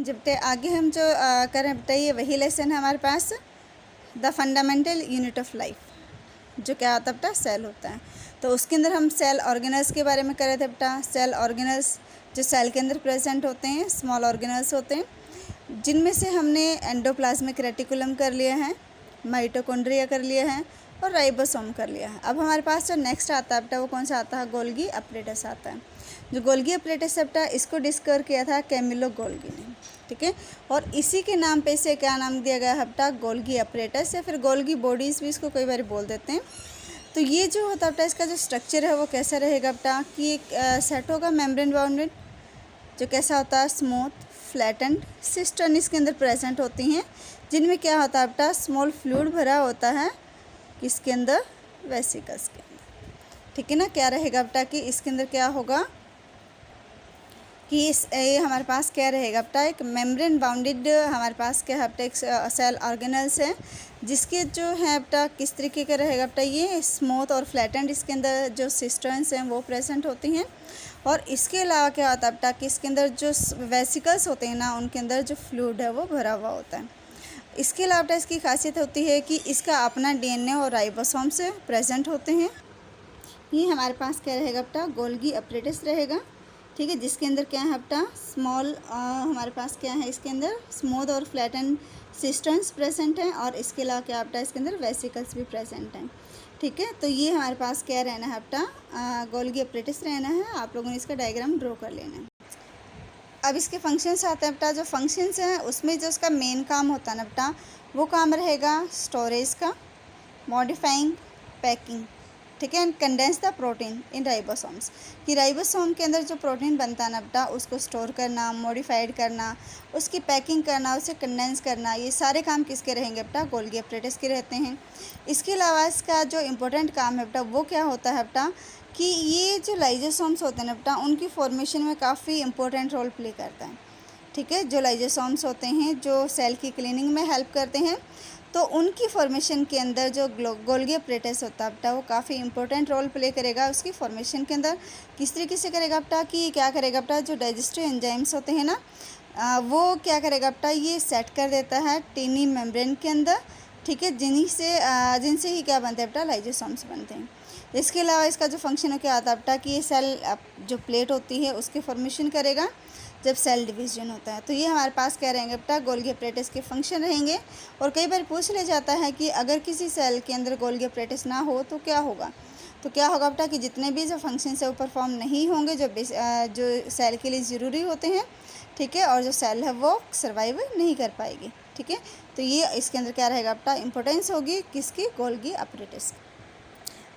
जब आगे हम जो कर रहे हैं बेटा, ये वही लेसन है हमारे पास, the fundamental unit of life, जो क्या होता है बेटा, सेल होता है। तो उसके अंदर हम सेल ऑर्गेनल्स के बारे में कर रहे थे बेटा। सेल ऑर्गेनल्स जो सेल के अंदर प्रेजेंट होते हैं, स्मॉल ऑर्गेनल्स होते हैं, जिनमें से हमने एंडोप्लाज्मिक रेटिकुलम कर लिया है, माइटोकॉन्ड्रिया कर लिया है और राइबोसोम कर लिया है। अब हमारे पास जो नेक्स्ट आता है बेटा, वो कौन सा आता है, गोल्गी अपरेटस आता है। जो गोल्गी अपरेटस है बेटा, इसको डिस्कवर किया था कैमिलो गोल्गी ने, ठीक है। और इसी के नाम पे इसे क्या नाम दिया गया है बेटा, गोल्गी अपरेटस, या फिर गोल्गी बॉडीज़ भी इसको कई बार बोल देते हैं। तो ये जो होता है बेटा, इसका जो स्ट्रक्चर है वो कैसा रहेगा बेटा, कि एक सेट होगा मेम्ब्रेन बाउंडेड, जो कैसा होता है, स्मूथ फ्लैटेंड सिस्टर्न इसके अंदर प्रेजेंट होती हैं, जिनमें क्या होता है बेटा, स्मॉल फ्लूइड भरा होता है किसके अंदर, वेसिकल्स के अंदर, ठीक है ना। क्या रहेगा बेटा कि इसके अंदर क्या होगा कि ये हमारे पास क्या रहेगा बेटा, एक मेम्ब्रेन बाउंडेड हमारे पास क्या है बेटा, एक सेल ऑर्गेनल्स है, जिसके जो है बेटा किस तरीके का रहेगा बेटा, ये स्मूथ और फ्लैटेंड इसके अंदर जो सिस्टर्न्स हैं वो प्रेजेंट होती हैं। और इसके अलावा क्या होता है बेटा कि इसके अंदर जो वेसिकल्स होते हैं ना, उनके अंदर जो फ्लूइड है वो भरा हुआ होता है। इसके अलावा बेटा इसकी खासियत होती है कि इसका अपना डीएनए और राइबोसोम से प्रेजेंट होते हैं। ये हमारे पास क्या रहेगा बेटा, गोल्गी अपरेटस रहेगा, ठीक है, जिसके अंदर क्या है बेटा, स्मॉल हमारे पास क्या है, इसके अंदर स्मूथ और फ्लैटन सिस्टर्न्स प्रेजेंट हैं, और इसके अलावा क्या बेटा, इसके अंदर वेसिकल्स भी प्रेजेंट हैं, ठीक है। तो ये हमारे पास क्या रहना है बेटा, गोल्गी अपरेटस रहना है। आप लोगों ने इसका डायग्राम ड्रॉ कर लेना है। अब इसके फंक्शंस आते हैं बेटा। जो फंक्शंस हैं उसमें जो उसका मेन काम होता है ना बेटा, वो काम रहेगा स्टोरेज का, मॉडिफाइंग, पैकिंग, ठीक है, and condense the protein in ribosomes, कि राइबोसोम के अंदर जो प्रोटीन बनता है ना बेटा, उसको स्टोर करना, मॉडिफाइड करना, उसकी पैकिंग करना, उसे कंडेंस करना, ये सारे काम किसके रहेंगे बेटा, गोल्गी अपरेटस के रहते हैं। इसके अलावा इसका जो इम्पोर्टेंट काम है बेटा, वो क्या होता है बेटा, कि ये जो लाइजोसोम्स होते हैं ना बेटा, उनकी फॉर्मेशन में काफ़ी इंपॉर्टेंट रोल प्ले करता है, ठीक है। जो लाइजोसोम्स होते हैं जो सेल की क्लीनिंग में हेल्प करते हैं, तो उनकी फॉर्मेशन के अंदर जो गोल्गी अपरेटस होता है बेटा, वो काफ़ी इंपॉर्टेंट रोल प्ले करेगा उसकी फॉर्मेशन के अंदर। किस तरीके से करेगा बेटा, कि क्या करेगा बेटा, जो डाइजेस्टिव एंजाइम्स होते हैं ना, वो क्या करेगा बेटा, ये सेट कर देता है टीनी मेम्ब्रेन के अंदर, ठीक है, जिनसे ही क्या बनते हैं बेटा, लाइजोसोम्स बनते हैं। इसके अलावा इसका जो फंक्शन है क्या आता है बेटा, कि ये सेल जो प्लेट होती है उसकी फॉर्मेशन करेगा जब सेल डिवीजन होता है। तो ये हमारे पास क्या रहेंगे बेटा, गोल्गी अपरेटस के फंक्शन रहेंगे। और कई बार पूछ ले जाता है कि अगर किसी सेल के अंदर गोल्गी अपरेटस ना हो तो क्या होगा। तो क्या होगा बेटा कि जितने भी जो फंक्शन है वो परफॉर्म नहीं होंगे, जो सेल के लिए ज़रूरी होते हैं, ठीक है, और जो सेल है वो सर्वाइव नहीं कर पाएगी, ठीक है। तो ये इसके अंदर क्या रहेगा बेटा, इंपॉर्टेंस होगी किसकी, गोल्गी अपरेटस।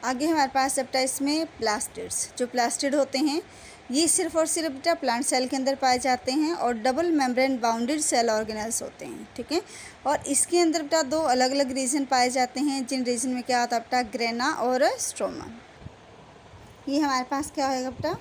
आगे हमारे पास बेटा इसमें प्लास्टिड्स, जो प्लास्टिड होते हैं ये सिर्फ और सिर्फ बेटा प्लांट सेल के अंदर पाए जाते हैं, और double membrane bounded cell organelles होते हैं, ठीक है। और इसके अंदर बेटा दो अलग अलग रीजन पाए जाते हैं, जिन रीजन में क्या होता है बेटा, ग्रेना और स्ट्रोमा। ये हमारे पास क्या होगा बेटा,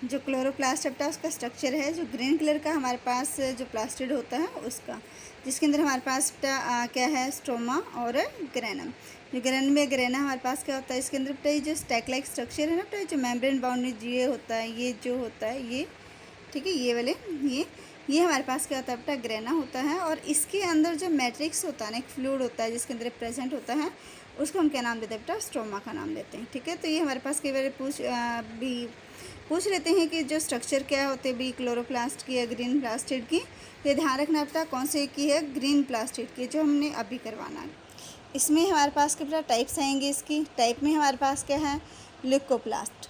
जो क्लोरोप्लास्ट है बेटा उसका स्ट्रक्चर है, जो ग्रीन कलर का हमारे पास जो प्लास्टिड होता है उसका, जिसके अंदर हमारे पास बेटा क्या है, स्ट्रोमा और ग्रेनम। जो ग्रेनम में ग्रेना हमारे पास क्या होता है, इसके अंदर बेटा ये जो स्टैक लाइक स्ट्रक्चर है ना बेटा, जो मेम्ब्रेन बाउंडेड ये होता है, ये जो होता है ये, ठीक है, ये वाले ये हमारे पास क्या होता है बेटा, ग्रेना होता है। और इसके अंदर जो मैट्रिक्स होता है ना, एक फ्लूइड होता है जिसके अंदर प्रेजेंट होता है, उसको हम क्या नाम देते हैं बेटा, स्ट्रोमा का नाम देते हैं, ठीक है। तो ये हमारे पास कई बार पूछ लेते हैं कि जो स्ट्रक्चर क्या होते हैं भी क्लोरोप्लास्ट की या ग्रीन प्लास्टिड की। ये ध्यान रखना बेटा कौन से की है, ग्रीन प्लास्टिड की, जो हमने अभी करवाना है। इसमें हमारे पास के बेटा टाइप्स आएंगे इसकी। टाइप में हमारे पास क्या है, ल्यूकोप्लास्ट,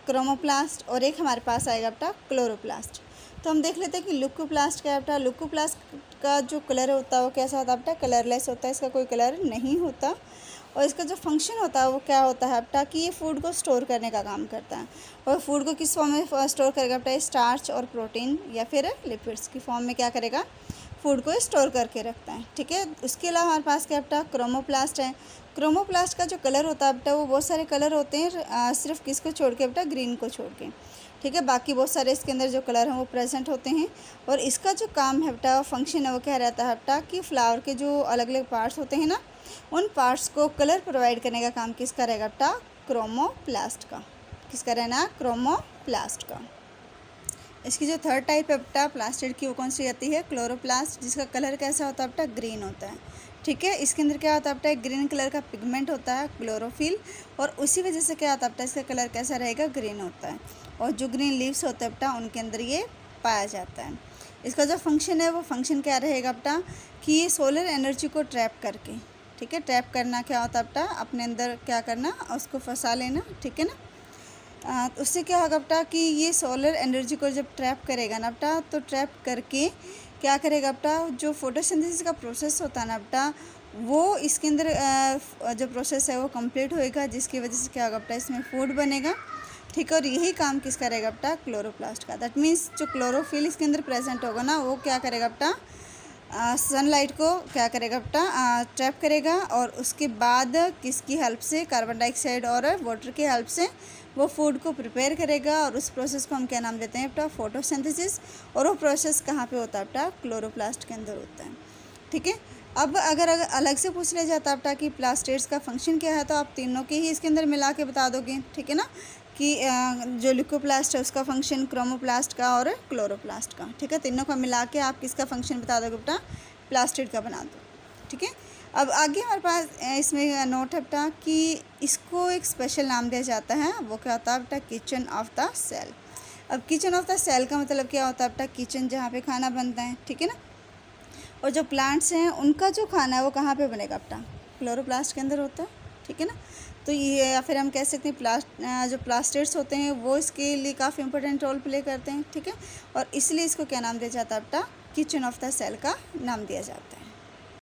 क्रोमोप्लास्ट, और एक हमारे पास आएगा बेटा क्लोरोप्लास्ट। तो हम देख लेते हैं कि ल्यूकोप्लास्ट क्या है बेटा। ल्यूकोप्लास्ट का जो कलर होता है वो कैसा होता है बेटा, कलरलेस होता है, इसका कोई कलर नहीं होता। और इसका जो फंक्शन होता है वो क्या होता है बेटा, कि ये फूड को स्टोर करने का काम करता है। और फूड को किस फॉर्म में स्टोर करेगा बेटा, स्टार्च और प्रोटीन या फिर लिपिड्स की फॉर्म में क्या करेगा, फूड को स्टोर करके रखता है, ठीक है। उसके अलावा हमारे पास क्या बेटा, क्रोमोप्लास्ट है। क्रोमोप्लास्ट का जो कलर होता है बेटा, वो बहुत सारे कलर होते हैं, सिर्फ किसको छोड़ के बेटा, ग्रीन को छोड़ के, ठीक है। बाकी बहुत सारे इसके अंदर जो कलर हैं वो प्रेजेंट होते हैं। और इसका जो काम है बेटा, फंक्शन है, वो क्या रहता है बेटा, कि फ्लावर के जो अलग अलग पार्ट्स होते हैं ना, उन पार्ट्स को कलर प्रोवाइड करने का काम किसका रहेगा बेटा, क्रोमोप्लास्ट का। किसका रहना, क्रोमोप्लास्ट का। इसकी जो थर्ड टाइप है बेटा प्लास्टिड की, वो कौन सी आती है? क्लोरोप्लास्ट, जिसका कलर कैसा होता है बेटा? ग्रीन होता है। ठीक है, इसके अंदर क्या होता है बेटा? एक ग्रीन कलर का पिगमेंट होता है क्लोरोफिल, और उसी वजह से क्या होता है बेटा? इसका कलर कैसा रहेगा? ग्रीन होता है। और जो ग्रीन लीव्स होते हैं बेटा उनके अंदर ये पाया जाता है। इसका जो फंक्शन है वो फंक्शन क्या रहेगा बेटा? कि ये सोलर एनर्जी को ट्रैप करके, ठीक है, ट्रैप करना क्या होता है बेटा? अपने अंदर क्या करना? उसको फंसा लेना, ठीक है ना। उससे क्या होगा बेटा कि ये सोलर एनर्जी को जब ट्रैप करेगा ना बेटा, तो ट्रैप करके क्या करेगा बेटा? जो फोटोसिंथेसिस का प्रोसेस होता है ना बेटा, वो इसके अंदर जो प्रोसेस है वो कंप्लीट होएगा, जिसकी वजह से क्या होगा बेटा? इसमें फूड बनेगा। ठीक है, और यही काम किस करेगा बेटा? क्लोरोप्लास्ट का। दैट मीन्स जो क्लोरोफिल इसके अंदर प्रेजेंट होगा ना, वो क्या करेगा बेटा? सनलाइट को क्या करेगा बेटा? ट्रैप करेगा, और उसके बाद किसकी हेल्प से? कार्बन डाइऑक्साइड और वाटर की हेल्प से वो फूड को प्रिपेयर करेगा, और उस प्रोसेस को हम क्या नाम देते हैं बेटा? फोटोसिंथेसिस। और वो प्रोसेस कहाँ पे होता है बेटा? क्लोरोप्लास्ट के अंदर होता है। ठीक है, अब अगर अलग से पूछ लिया जाता है बेटा कि प्लास्टिड्स का फंक्शन क्या है, तो आप तीनों के ही इसके अंदर मिला के बता दोगे। ठीक है ना, कि जो लिकोप्लास्ट है उसका फंक्शन, क्रोमोप्लास्ट का और क्लोरोप्लास्ट का। ठीक है, तीनों का मिला के आप किसका फंक्शन बता दोगे बेटा? प्लास्टिड का बना दो। ठीक है, अब आगे हमारे पास इसमें नोट है बेटा कि इसको एक स्पेशल नाम दिया जाता है, वो क्या होता है बेटा? Kitchen of the cell. अब किचन ऑफ द सेल का मतलब क्या होता है बेटा? किचन जहाँ पे खाना बनता है। ठीक है ना, और जो प्लांट्स हैं उनका जो खाना है वो कहाँ पे बनेगा बेटा? क्लोरोप्लास्ट के अंदर होता है। ठीक है ना, तो ये, या फिर हम कह सकते हैं जो प्लास्टिड्स होते हैं वो इसके लिए काफ़ी इंपॉर्टेंट रोल प्ले करते हैं। ठीक है, और इसलिए इसको क्या नाम दिया जाता है बेटा? किचन ऑफ द सेल का नाम दिया जाता है।